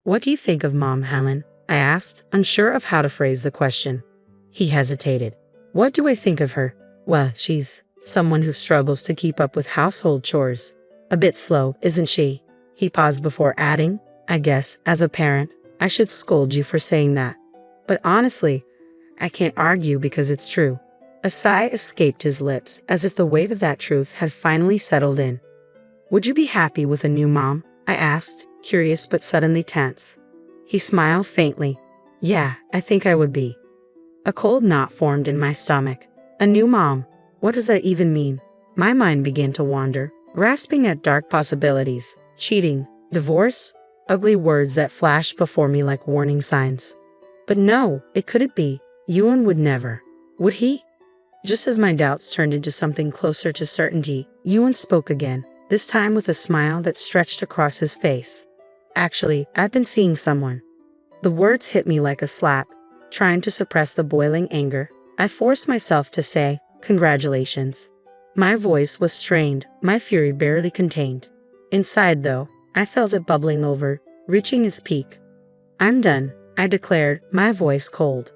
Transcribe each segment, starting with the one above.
What do you think of Mom, Helen? I asked, unsure of how to phrase the question. He hesitated. What do I think of her? Well, she's someone who struggles to keep up with household chores. A bit slow, isn't she? He paused before adding, I guess, as a parent, I should scold you for saying that. But honestly, I can't argue because it's true. A sigh escaped his lips, as if the weight of that truth had finally settled in. Would you be happy with a new mom? I asked, curious but suddenly tense. He smiled faintly. Yeah, I think I would be. A cold knot formed in my stomach. A new mom. What does that even mean? My mind began to wander, grasping at dark possibilities. Cheating, divorce, ugly words that flashed before me like warning signs. But no, it couldn't be. Yuan would never. Would he? Just as my doubts turned into something closer to certainty, Yuan spoke again, this time with a smile that stretched across his face. Actually, I've been seeing someone. The words hit me like a slap. Trying to suppress the boiling anger, I forced myself to say, congratulations. My voice was strained, my fury barely contained. Inside, though, I felt it bubbling over, reaching its peak. I'm done, I declared, my voice cold.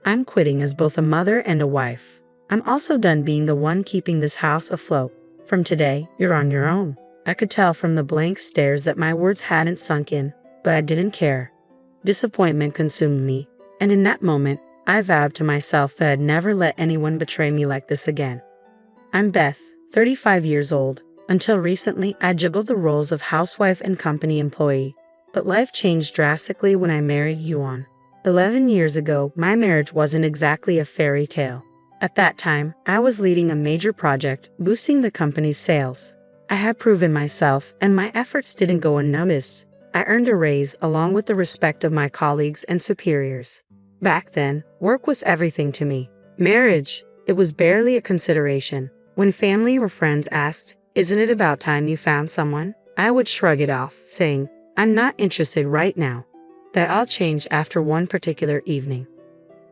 I'm quitting as both a mother and a wife. I'm also done being the one keeping this house afloat. From today, you're on your own. I could tell from the blank stares that my words hadn't sunk in, but I didn't care. Disappointment consumed me, and in that moment, I vowed to myself that I'd never let anyone betray me like this again. I'm Beth, 35 years old. Until recently, I juggled the roles of housewife and company employee, but life changed drastically when I married Yuan. 11 years ago, my marriage wasn't exactly a fairy tale. At that time, I was leading a major project, boosting the company's sales. I had proven myself, and my efforts didn't go unnoticed. I earned a raise along with the respect of my colleagues and superiors. Back then, work was everything to me. Marriage, it was barely a consideration. When family or friends asked, isn't it about time you found someone? I would shrug it off, saying, I'm not interested right now. That all changed after one particular evening.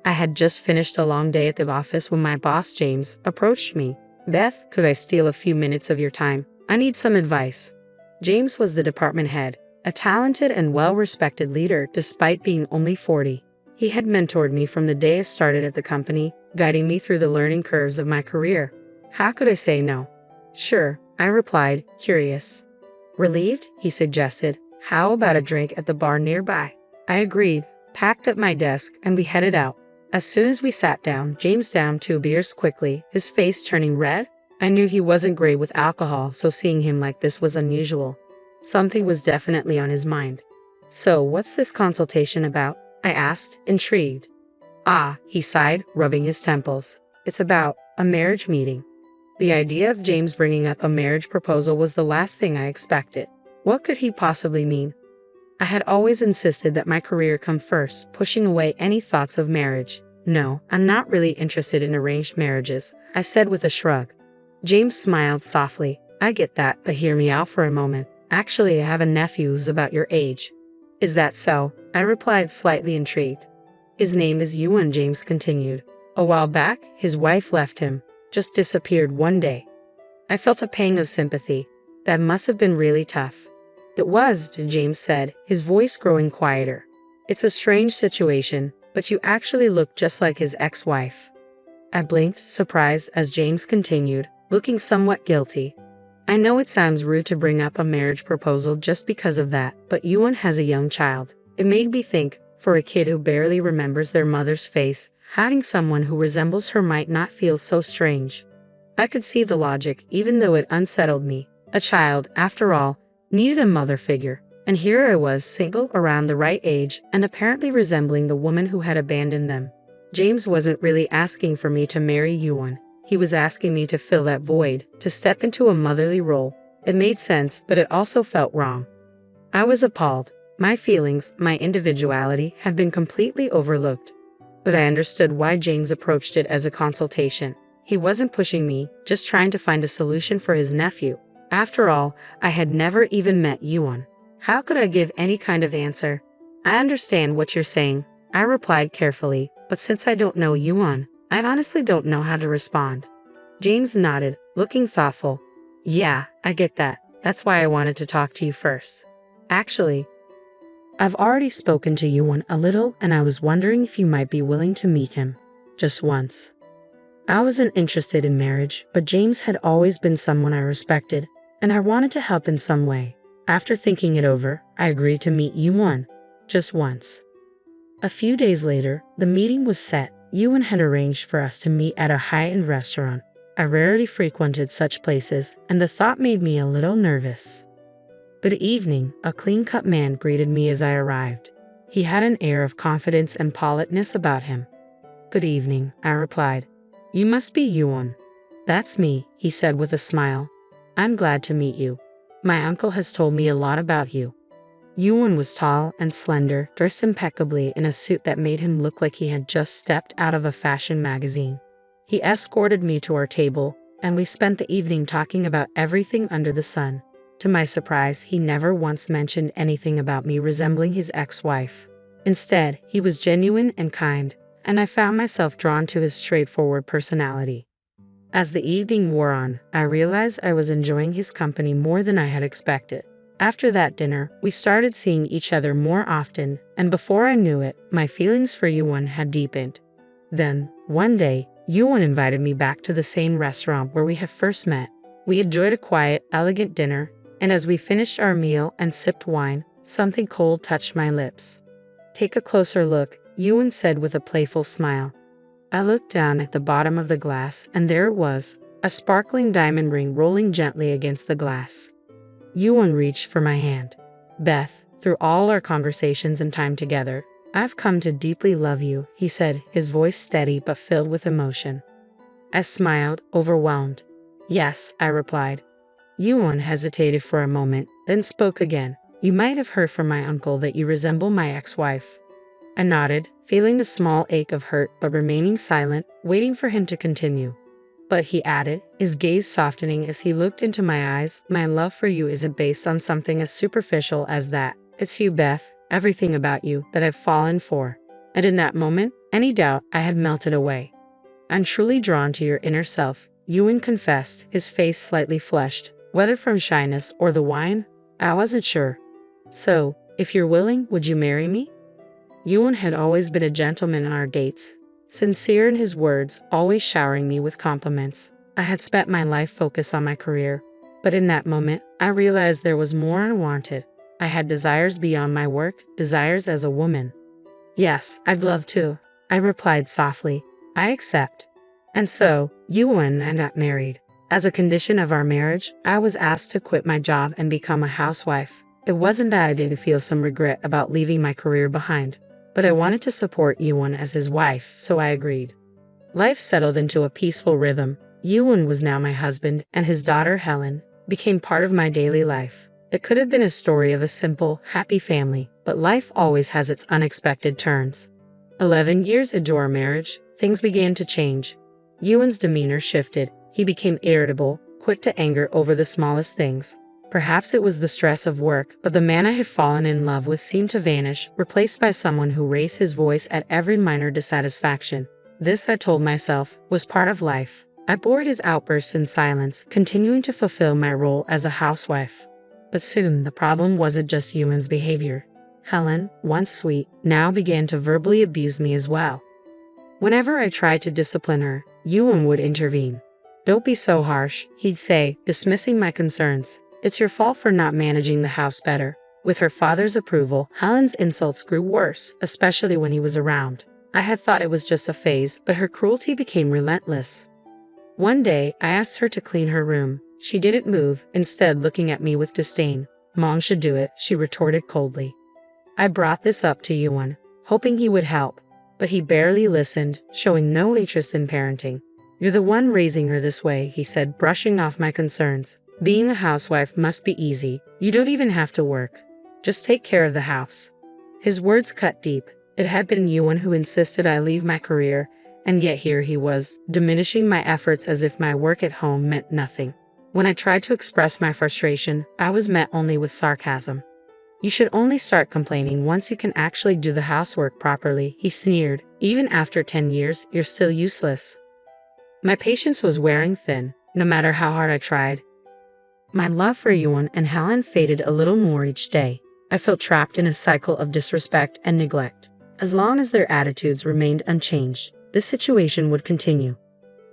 I had just finished a long day at the office when my boss, James, approached me. Beth, could I steal a few minutes of your time? I need some advice. James was the department head, a talented and well-respected leader despite being only 40. He had mentored me from the day I started at the company, guiding me through the learning curves of my career. How could I say no? Sure, I replied, curious. Relieved, he suggested, how about a drink at the bar nearby? I agreed, packed up my desk, and we headed out. As soon as we sat down, James downed 2 beers quickly, his face turning red. I knew he wasn't great with alcohol, so seeing him like this was unusual. Something was definitely on his mind. So, what's this consultation about? I asked, intrigued. Ah, he sighed, rubbing his temples. It's about a marriage meeting. The idea of James bringing up a marriage proposal was the last thing I expected. What could he possibly mean? I had always insisted that my career come first, pushing away any thoughts of marriage. No, I'm not really interested in arranged marriages, I said with a shrug. James smiled softly. I get that, but hear me out for a moment. Actually, I have a nephew who's about your age. Is that so? I replied, slightly intrigued. His name is Yuan, James continued. A while back, his wife left him, just disappeared one day. I felt a pang of sympathy. That must have been really tough. It was, James said, his voice growing quieter. It's a strange situation, but you actually look just like his ex-wife. I blinked, surprised, as James continued, looking somewhat guilty. I know it sounds rude to bring up a marriage proposal just because of that, but Yuan has a young child. It made me think, for a kid who barely remembers their mother's face, having someone who resembles her might not feel so strange. I could see the logic, even though it unsettled me. A child, after all, needed a mother figure, and here I was, single, around the right age, and apparently resembling the woman who had abandoned them. James wasn't really asking for me to marry Yuan. He was asking me to fill that void, to step into a motherly role. It made sense, but it also felt wrong. I was appalled. My feelings, my individuality, had been completely overlooked. But I understood why James approached it as a consultation. He wasn't pushing me, just trying to find a solution for his nephew. After all, I had never even met Yuan. How could I give any kind of answer? I understand what you're saying, I replied carefully, but since I don't know Yuan, I honestly don't know how to respond. James nodded, looking thoughtful. Yeah, I get that. That's why I wanted to talk to you first. Actually, I've already spoken to Yuan a little, and I was wondering if you might be willing to meet him. Just once. I wasn't interested in marriage, but James had always been someone I respected, and I wanted to help in some way. After thinking it over, I agreed to meet Yuan. Just once. A few days later, the meeting was set. Yuan had arranged for us to meet at a high-end restaurant. I rarely frequented such places, and the thought made me a little nervous. Good evening, a clean-cut man greeted me as I arrived. He had an air of confidence and politeness about him. Good evening, I replied. You must be Yuan. That's me, he said with a smile. I'm glad to meet you. My uncle has told me a lot about you. Yuan was tall and slender, dressed impeccably in a suit that made him look like he had just stepped out of a fashion magazine. He escorted me to our table, and we spent the evening talking about everything under the sun. To my surprise, he never once mentioned anything about me resembling his ex-wife. Instead, he was genuine and kind, and I found myself drawn to his straightforward personality. As the evening wore on, I realized I was enjoying his company more than I had expected. After that dinner, we started seeing each other more often, and before I knew it, my feelings for Yuan had deepened. Then, one day, Yuan invited me back to the same restaurant where we had first met. We enjoyed a quiet, elegant dinner, and as we finished our meal and sipped wine, something cold touched my lips. Take a closer look, Yuan said with a playful smile. I looked down at the bottom of the glass, and there it was, a sparkling diamond ring rolling gently against the glass. Yuan reached for my hand. Beth, through all our conversations and time together, I've come to deeply love you, he said, his voice steady but filled with emotion. I smiled, overwhelmed. Yes, I replied. Yuan hesitated for a moment, then spoke again. You might have heard from my uncle that you resemble my ex-wife. I nodded, feeling a small ache of hurt but remaining silent, waiting for him to continue. But he added, his gaze softening as he looked into my eyes, my love for you isn't based on something as superficial as that. It's you, Beth, everything about you that I've fallen for. And in that moment, any doubt I had melted away. I'm truly drawn to your inner self, Yuan confessed, his face slightly flushed. Whether from shyness or the wine, I wasn't sure. So, if you're willing, would you marry me? Yuan had always been a gentleman on our dates, sincere in his words, always showering me with compliments. I had spent my life focused on my career, but in that moment, I realized there was more I wanted. I had desires beyond my work, desires as a woman. Yes, I'd love to, I replied softly. I accept. And so, Yuan and I got married. As a condition of our marriage, I was asked to quit my job and become a housewife. It wasn't that I didn't feel some regret about leaving my career behind, but I wanted to support Yuan as his wife, so I agreed. Life settled into a peaceful rhythm. Yuan was now my husband, and his daughter Helen became part of my daily life. It could have been a story of a simple, happy family, but life always has its unexpected turns. 11 years into our marriage, things began to change. Yuan's demeanor shifted. He became irritable, quick to anger over the smallest things. Perhaps it was the stress of work, but the man I had fallen in love with seemed to vanish, replaced by someone who raised his voice at every minor dissatisfaction. This, I told myself, was part of life. I bore his outbursts in silence, continuing to fulfill my role as a housewife. But soon, the problem wasn't just Yuan's behavior. Helen, once sweet, now began to verbally abuse me as well. Whenever I tried to discipline her, Yuan would intervene. Don't be so harsh, he'd say, dismissing my concerns. It's your fault for not managing the house better. With her father's approval, Helen's insults grew worse, especially when he was around. I had thought it was just a phase, but her cruelty became relentless. One day, I asked her to clean her room. She didn't move, instead looking at me with disdain. Mom should do it, she retorted coldly. I brought this up to Yuan, hoping he would help, but he barely listened, showing no interest in parenting. You're the one raising her this way, he said, brushing off my concerns. Being a housewife must be easy. You don't even have to work. Just take care of the house. His words cut deep. It had been Yuan who insisted I leave my career, and yet here he was, diminishing my efforts as if my work at home meant nothing. When I tried to express my frustration, I was met only with sarcasm. You should only start complaining once you can actually do the housework properly, he sneered. Even after 10 years, you're still useless. My patience was wearing thin, no matter how hard I tried. My love for Yuan and Helen faded a little more each day. I felt trapped in a cycle of disrespect and neglect. As long as their attitudes remained unchanged, this situation would continue.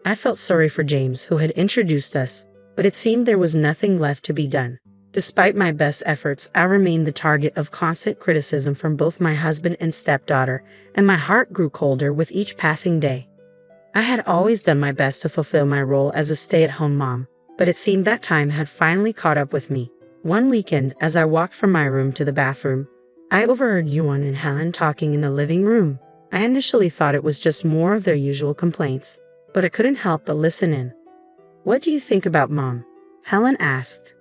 I felt sorry for James, who had introduced us, but it seemed there was nothing left to be done. Despite my best efforts, I remained the target of constant criticism from both my husband and stepdaughter, and my heart grew colder with each passing day. I had always done my best to fulfill my role as a stay-at-home mom, but it seemed that time had finally caught up with me. One weekend, as I walked from my room to the bathroom, I overheard Yuan and Helen talking in the living room. I initially thought it was just more of their usual complaints, but I couldn't help but listen in. "What do you think about Mom?" Helen asked.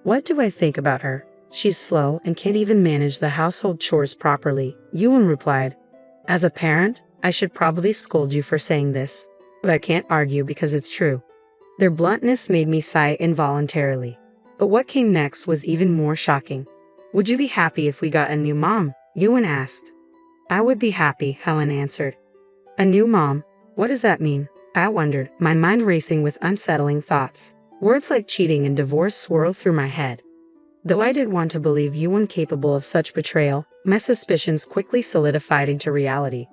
"What do I think about her? She's slow and can't even manage the household chores properly," Yuan replied. "As a parent, I should probably scold you for saying this, but I can't argue because it's true." Their bluntness made me sigh involuntarily. But what came next was even more shocking. "Would you be happy if we got a new mom?" Yuan asked. "I would be happy," Helen answered. "A new mom? What does that mean?" I wondered, my mind racing with unsettling thoughts. Words like cheating and divorce swirled through my head. Though I did want to believe Yuan capable of such betrayal, my suspicions quickly solidified into reality.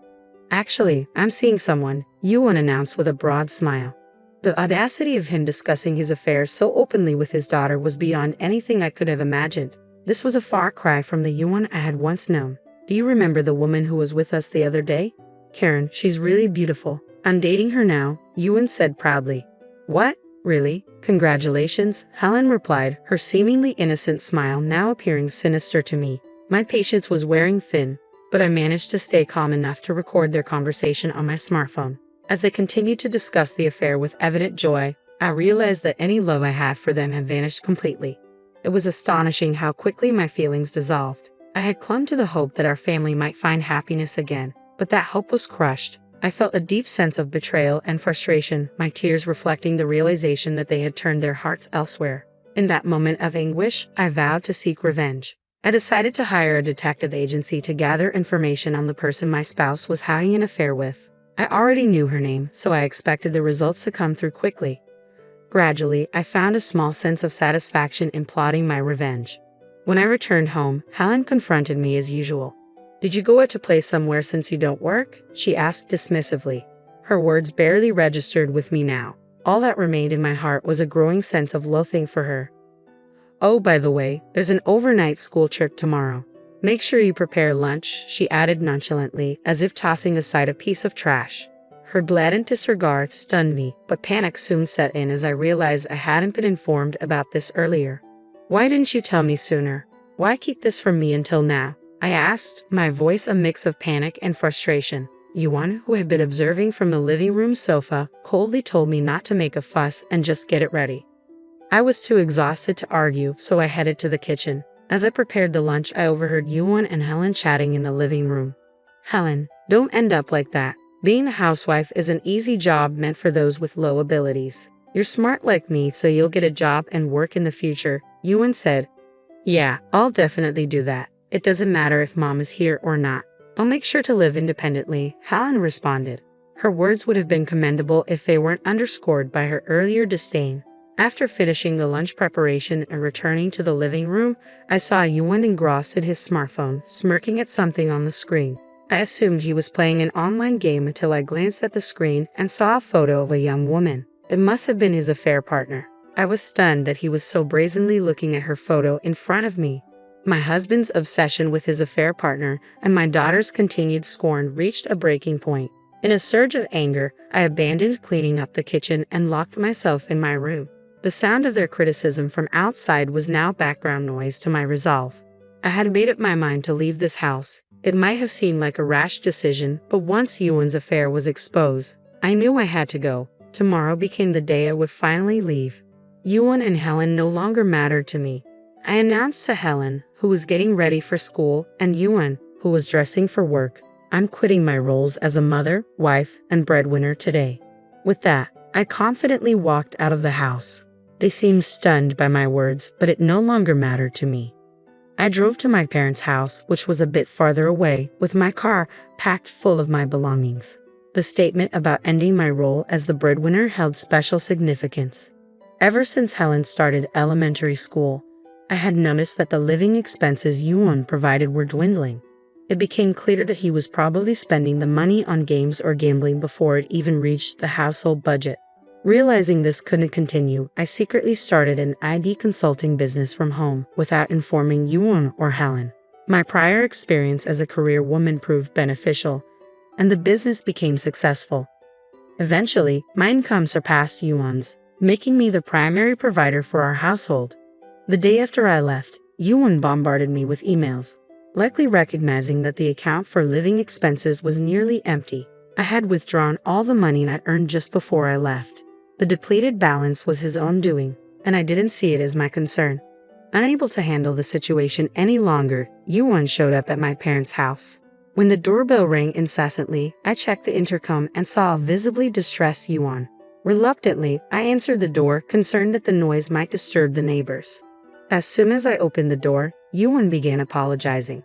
"Actually, I'm seeing someone," Yuan announced with a broad smile. The audacity of him discussing his affairs so openly with his daughter was beyond anything I could have imagined. This was a far cry from the Yuan I had once known. "Do you remember the woman who was with us the other day? Karen, she's really beautiful. I'm dating her now," Yuan said proudly. "What? Really? Congratulations," Helen replied, her seemingly innocent smile now appearing sinister to me. My patience was wearing thin, but I managed to stay calm enough to record their conversation on my smartphone. As they continued to discuss the affair with evident joy, I realized that any love I had for them had vanished completely. It was astonishing how quickly my feelings dissolved. I had clung to the hope that our family might find happiness again, but that hope was crushed. I felt a deep sense of betrayal and frustration, my tears reflecting the realization that they had turned their hearts elsewhere. In that moment of anguish, I vowed to seek revenge. I decided to hire a detective agency to gather information on the person my spouse was having an affair with. I already knew her name, so I expected the results to come through quickly. Gradually, I found a small sense of satisfaction in plotting my revenge. When I returned home, Helen confronted me as usual. "Did you go out to play somewhere since you don't work?" she asked dismissively. Her words barely registered with me now. All that remained in my heart was a growing sense of loathing for her. "Oh, by the way, there's an overnight school trip tomorrow. Make sure you prepare lunch," she added nonchalantly, as if tossing aside a piece of trash. Her blatant disregard stunned me, but panic soon set in as I realized I hadn't been informed about this earlier. "Why didn't you tell me sooner? Why keep this from me until now?" I asked, my voice a mix of panic and frustration. Yuan, who had been observing from the living room sofa, coldly told me not to make a fuss and just get it ready. I was too exhausted to argue, so I headed to the kitchen. As I prepared the lunch, I overheard Yuan and Helen chatting in the living room. "Helen, don't end up like that. Being a housewife is an easy job meant for those with low abilities. You're smart like me, so you'll get a job and work in the future," Yuan said. "Yeah, I'll definitely do that. It doesn't matter if Mom is here or not. I'll make sure to live independently," Helen responded. Her words would have been commendable if they weren't underscored by her earlier disdain. After finishing the lunch preparation and returning to the living room, I saw Yuan engrossed in his smartphone, smirking at something on the screen. I assumed he was playing an online game until I glanced at the screen and saw a photo of a young woman. It must have been his affair partner. I was stunned that he was so brazenly looking at her photo in front of me. My husband's obsession with his affair partner and my daughter's continued scorn reached a breaking point. In a surge of anger, I abandoned cleaning up the kitchen and locked myself in my room. The sound of their criticism from outside was now background noise to my resolve. I had made up my mind to leave this house. It might have seemed like a rash decision, but once Yuan's affair was exposed, I knew I had to go. Tomorrow became the day I would finally leave. Yuan and Helen no longer mattered to me. I announced to Helen, who was getting ready for school, and Yuan, who was dressing for work, "I'm quitting my roles as a mother, wife, and breadwinner today." With that, I confidently walked out of the house. They seemed stunned by my words, but it no longer mattered to me. I drove to my parents' house, which was a bit farther away, with my car packed full of my belongings. The statement about ending my role as the breadwinner held special significance. Ever since Helen started elementary school, I had noticed that the living expenses Yuan provided were dwindling. It became clear that he was probably spending the money on games or gambling before it even reached the household budget. Realizing this couldn't continue, I secretly started an ID consulting business from home without informing Yuan or Helen. My prior experience as a career woman proved beneficial, and the business became successful. Eventually, my income surpassed Yuan's, making me the primary provider for our household. The day after I left, Yuan bombarded me with emails, likely recognizing that the account for living expenses was nearly empty. I had withdrawn all the money I'd earned just before I left. The depleted balance was his own doing, and I didn't see it as my concern. Unable to handle the situation any longer, Yuan showed up at my parents' house. When the doorbell rang incessantly, I checked the intercom and saw a visibly distressed Yuan. Reluctantly, I answered the door, concerned that the noise might disturb the neighbors. As soon as I opened the door, Yuan began apologizing.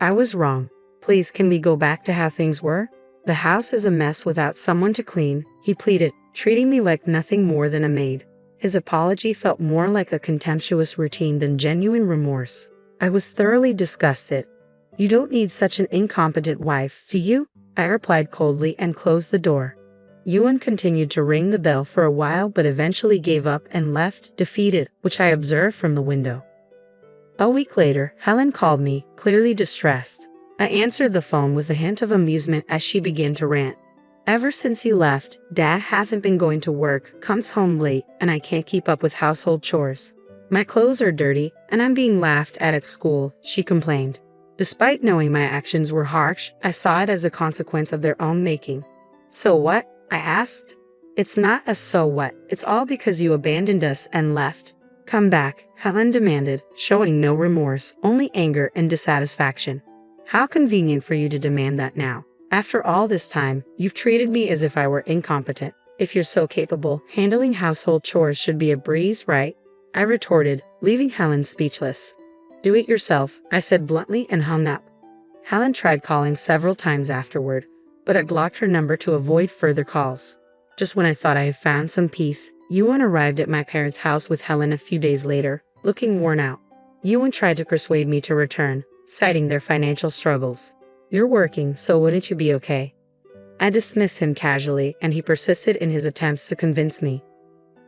"I was wrong. Please, can we go back to how things were? The house is a mess without someone to clean," he pleaded, treating me like nothing more than a maid. His apology felt more like a contemptuous routine than genuine remorse. I was thoroughly disgusted. "You don't need such an incompetent wife, do you?" I replied coldly and closed the door. Yuan continued to ring the bell for a while but eventually gave up and left, defeated, which I observed from the window. A week later, Helen called me, clearly distressed. I answered the phone with a hint of amusement as she began to rant. "Ever since you left, Dad hasn't been going to work, comes home late, and I can't keep up with household chores. My clothes are dirty, and I'm being laughed at school," she complained. Despite knowing my actions were harsh, I saw it as a consequence of their own making. "So what?" I asked. "It's not a so what, it's all because you abandoned us and left. Come back," Helen demanded, showing no remorse, only anger and dissatisfaction. "How convenient for you to demand that now. After all this time, you've treated me as if I were incompetent. If you're so capable, handling household chores should be a breeze, right?" I retorted, leaving Helen speechless. "Do it yourself," I said bluntly and hung up. Helen tried calling several times afterward, but I blocked her number to avoid further calls. Just when I thought I had found some peace, Yuan arrived at my parents' house with Helen a few days later, looking worn out. Yuan tried to persuade me to return, citing their financial struggles. "You're working, so wouldn't you be okay?" I dismissed him casually, and he persisted in his attempts to convince me.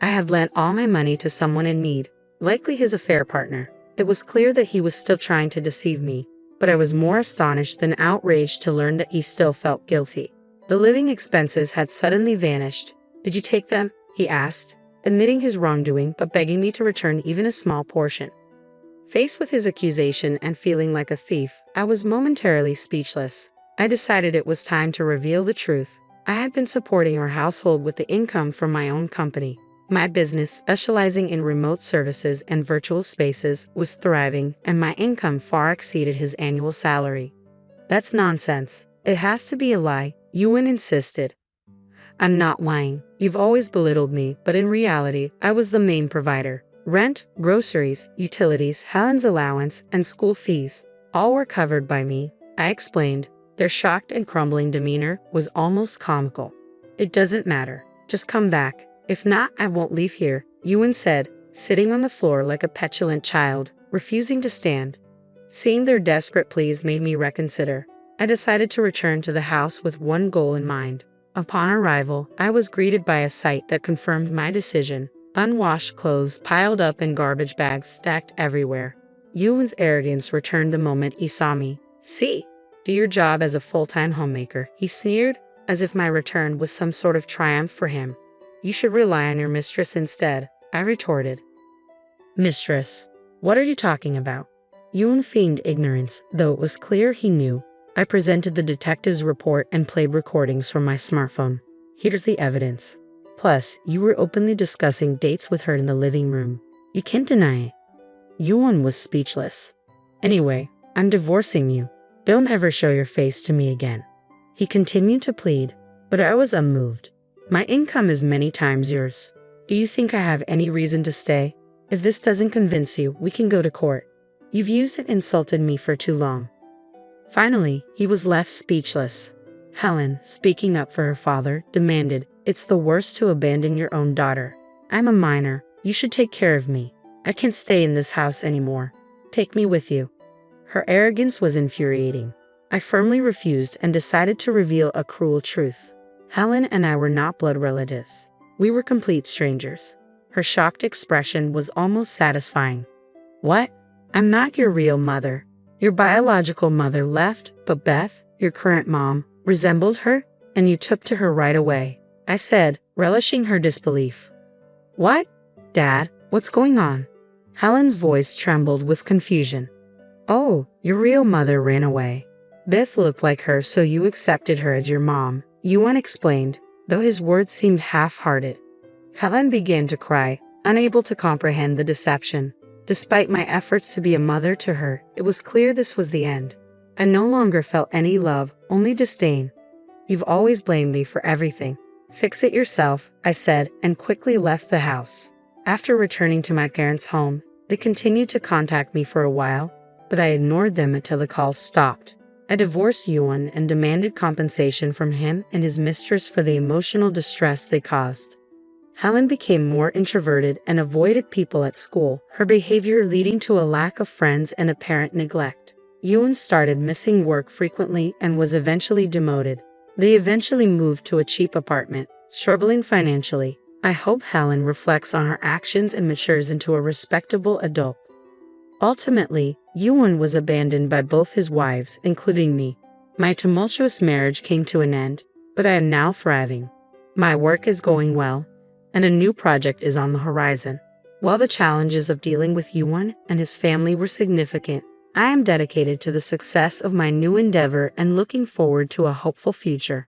I had lent all my money to someone in need, likely his affair partner. It was clear that he was still trying to deceive me, but I was more astonished than outraged to learn that he still felt guilty. The living expenses had suddenly vanished. "Did you take them?" he asked, admitting his wrongdoing but begging me to return even a small portion. Faced with his accusation and feeling like a thief, I was momentarily speechless. I decided it was time to reveal the truth. I had been supporting our household with the income from my own company. My business, specializing in remote services and virtual spaces, was thriving, and my income far exceeded his annual salary. "That's nonsense. It has to be a lie," Yuan insisted. "I'm not lying. You've always belittled me, but in reality, I was the main provider. Rent, groceries, utilities, Helen's allowance, and school fees, all were covered by me," I explained. Their shocked and crumbling demeanor was almost comical. "It doesn't matter. Just come back. If not, I won't leave here," Yuan said, sitting on the floor like a petulant child, refusing to stand. Seeing their desperate pleas made me reconsider. I decided to return to the house with one goal in mind. Upon arrival, I was greeted by a sight that confirmed my decision. Unwashed clothes piled up and garbage bags stacked everywhere. Yuan's arrogance returned the moment he saw me. "See, do your job as a full-time homemaker," he sneered, as if my return was some sort of triumph for him. "You should rely on your mistress instead," I retorted. "Mistress? What are you talking about?" Yuan feigned ignorance, though it was clear he knew. I presented the detective's report and played recordings from my smartphone. "Here's the evidence. Plus, you were openly discussing dates with her in the living room. You can't deny it." Yuan was speechless. "Anyway, I'm divorcing you. Don't ever show your face to me again." He continued to plead, but I was unmoved. "My income is many times yours. Do you think I have any reason to stay? If this doesn't convince you, we can go to court. You've used and insulted me for too long." Finally, he was left speechless. Helen, speaking up for her father, demanded, "It's the worst to abandon your own daughter. I'm a minor. You should take care of me." I can't stay in this house anymore. Take me with you. Her arrogance was infuriating. I firmly refused and decided to reveal a cruel truth. Helen and I were not blood relatives. We were complete strangers. Her shocked expression was almost satisfying. What? I'm not your real mother. Your biological mother left, but Beth, your current mom, resembled her, and you took to her right away, I said, relishing her disbelief. What? Dad, what's going on? Helen's voice trembled with confusion. Oh, your real mother ran away. Beth looked like her, so you accepted her as your mom, Yuan explained, though his words seemed half-hearted. Helen began to cry, unable to comprehend the deception. Despite my efforts to be a mother to her, it was clear this was the end. I no longer felt any love, only disdain. You've always blamed me for everything. Fix it yourself, I said, and quickly left the house. After returning to my parents' home, they continued to contact me for a while, but I ignored them until the calls stopped. I divorced Yuan and demanded compensation from him and his mistress for the emotional distress they caused. Helen became more introverted and avoided people at school, her behavior leading to a lack of friends and apparent neglect. Yuan started missing work frequently and was eventually demoted. They eventually moved to a cheap apartment, struggling financially. I hope Helen reflects on her actions and matures into a respectable adult. Ultimately, Yuan was abandoned by both his wives, including me. My tumultuous marriage came to an end, but I am now thriving. My work is going well, and a new project is on the horizon. While the challenges of dealing with Yuan and his family were significant, I am dedicated to the success of my new endeavor and looking forward to a hopeful future.